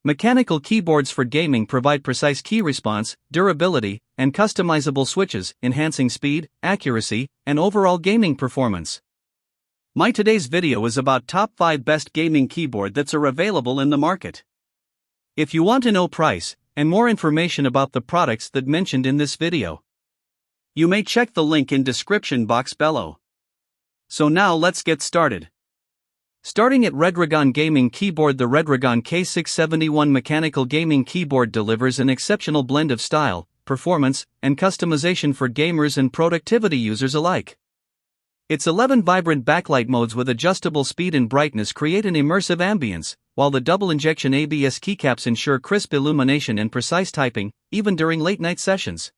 Mechanical keyboards for gaming provide precise key response, durability, and customizable switches, enhancing speed, accuracy, and overall gaming performance. My today's video is about top 5 best gaming keyboard that's are available in the market. If you want to know price and more information about the products that mentioned in this video, you may check the link in description box below. So now let's get started. Starting at Redragon Gaming Keyboard. The Redragon K671 mechanical gaming keyboard delivers an exceptional blend of style, performance, and customization for gamers and productivity users alike. Its 11 vibrant backlight modes with adjustable speed and brightness create an immersive ambience, while the double-injection ABS keycaps ensure crisp illumination and precise typing, even during late-night sessions.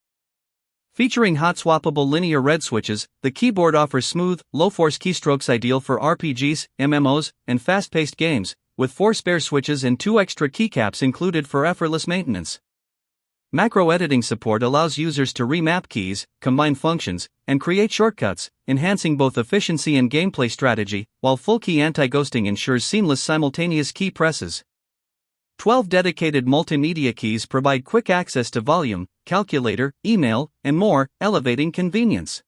Featuring hot-swappable linear red switches, the keyboard offers smooth, low-force keystrokes ideal for RPGs, MMOs, and fast-paced games, with 4 spare switches and 2 extra keycaps included for effortless maintenance. Macro editing support allows users to remap keys, combine functions, and create shortcuts, enhancing both efficiency and gameplay strategy, while full key anti-ghosting ensures seamless simultaneous key presses. 12 dedicated multimedia keys provide quick access to volume, calculator, email, and more, elevating convenience.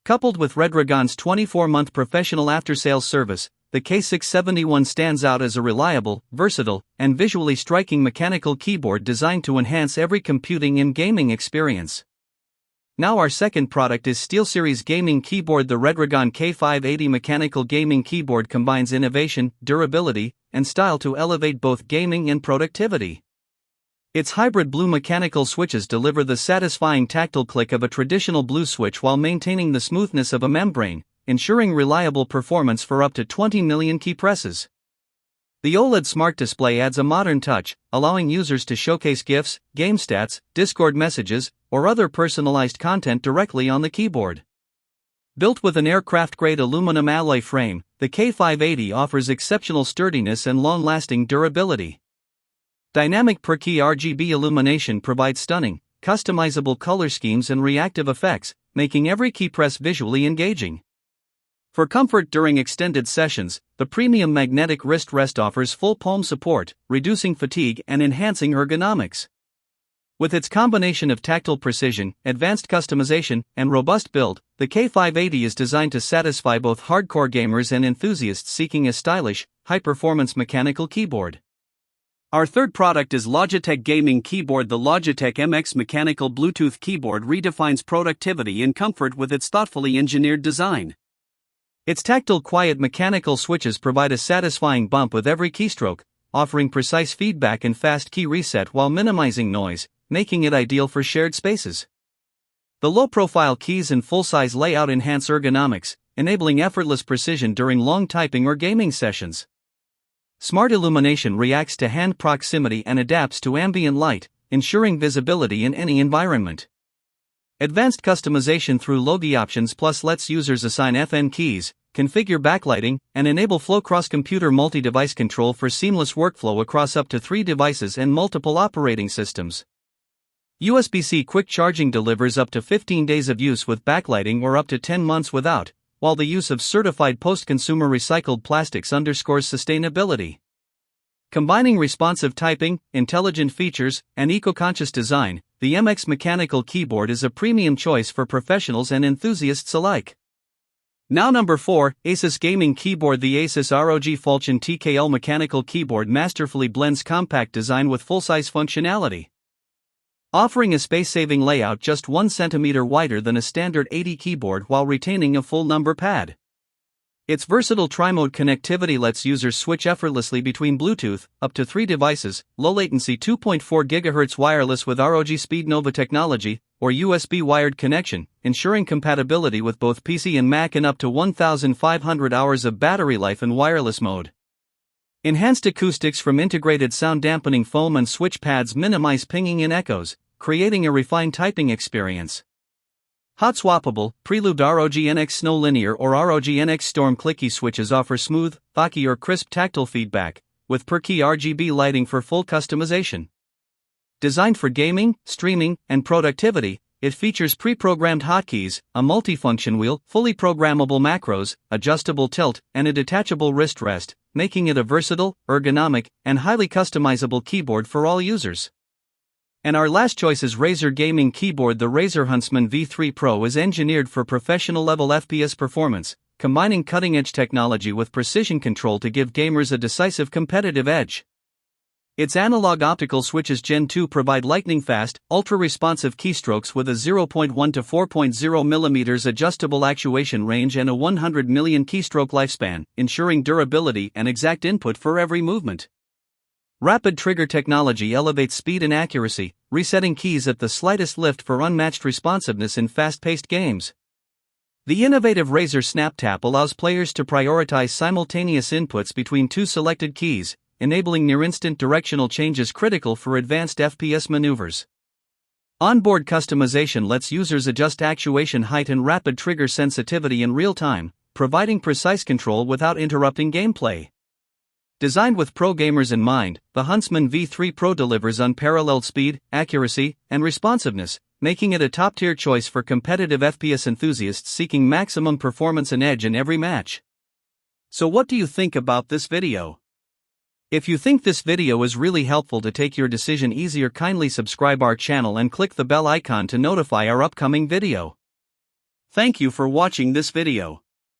Coupled with Redragon's 24-month professional after-sales service, the K671 stands out as a reliable, versatile, and visually striking mechanical keyboard designed to enhance every computing and gaming experience. Now our second product is SteelSeries Gaming Keyboard. The Redragon K580 mechanical gaming keyboard combines innovation, durability, and style to elevate both gaming and productivity. Its hybrid blue mechanical switches deliver the satisfying tactile click of a traditional blue switch while maintaining the smoothness of a membrane, ensuring reliable performance for up to 20 million key presses. The OLED Smart Display adds a modern touch, allowing users to showcase GIFs, game stats, Discord messages, or other personalized content directly on the keyboard. Built with an aircraft-grade aluminum alloy frame, the K580 offers exceptional sturdiness and long-lasting durability. Dynamic per-key RGB illumination provides stunning, customizable color schemes and reactive effects, making every key press visually engaging. For comfort during extended sessions, the premium magnetic wrist rest offers full palm support, reducing fatigue and enhancing ergonomics. With its combination of tactile precision, advanced customization, and robust build, the K580 is designed to satisfy both hardcore gamers and enthusiasts seeking a stylish, high-performance mechanical keyboard. Our third product is Logitech Gaming Keyboard. The Logitech MX mechanical Bluetooth keyboard redefines productivity and comfort with its thoughtfully engineered design. Its tactile quiet mechanical switches provide a satisfying bump with every keystroke, offering precise feedback and fast key reset while minimizing noise, making it ideal for shared spaces. The low-profile keys and full-size layout enhance ergonomics, enabling effortless precision during long typing or gaming sessions. Smart illumination reacts to hand proximity and adapts to ambient light, ensuring visibility in any environment. Advanced customization through Logi Options Plus lets users assign FN keys, configure backlighting, and enable flow cross-computer multi-device control for seamless workflow across up to 3 devices and multiple operating systems. USB-C quick charging delivers up to 15 days of use with backlighting or up to 10 months without, while the use of certified post-consumer recycled plastics underscores sustainability. Combining responsive typing, intelligent features, and eco-conscious design, the MX mechanical keyboard is a premium choice for professionals and enthusiasts alike. Now number 4, Asus Gaming Keyboard. The Asus ROG Falchion TKL mechanical keyboard masterfully blends compact design with full-size functionality. Offering a space-saving layout just 1 cm wider than a standard 80 keyboard while retaining a full number pad. Its versatile tri-mode connectivity lets users switch effortlessly between Bluetooth, up to 3 devices, low-latency 2.4 GHz wireless with ROG SpeedNova technology, or USB wired connection, ensuring compatibility with both PC and Mac and up to 1,500 hours of battery life in wireless mode. Enhanced acoustics from integrated sound dampening foam and switch pads minimize pinging and echoes, creating a refined typing experience. Hot swappable, prelubed ROG NX Snow Linear or ROG NX Storm clicky switches offer smooth, thocky or crisp tactile feedback, with per-key RGB lighting for full customization. Designed for gaming, streaming, and productivity, It features pre-programmed hotkeys, a multifunction wheel, fully programmable macros, adjustable tilt, and a detachable wrist rest, making it a versatile, ergonomic, and highly customizable keyboard for all users. And our last choice is Razer Gaming Keyboard. The Razer Huntsman V3 Pro is engineered for professional-level FPS performance, combining cutting-edge technology with precision control to give gamers a decisive competitive edge. Its analog optical switches Gen 2 provide lightning-fast, ultra-responsive keystrokes with a 0.1 to 4.0 mm adjustable actuation range and a 100 million keystroke lifespan, ensuring durability and exact input for every movement. Rapid trigger technology elevates speed and accuracy, resetting keys at the slightest lift for unmatched responsiveness in fast-paced games. The innovative Razer SnapTap allows players to prioritize simultaneous inputs between two selected keys, enabling near-instant directional changes critical for advanced FPS maneuvers. Onboard customization lets users adjust actuation height and rapid trigger sensitivity in real time, providing precise control without interrupting gameplay. Designed with pro gamers in mind, the Huntsman V3 Pro delivers unparalleled speed, accuracy, and responsiveness, making it a top-tier choice for competitive FPS enthusiasts seeking maximum performance and edge in every match. So what do you think about this video? If you think this video is really helpful to take your decision easier, kindly subscribe our channel and click the bell icon to notify our upcoming video. Thank you for watching this video.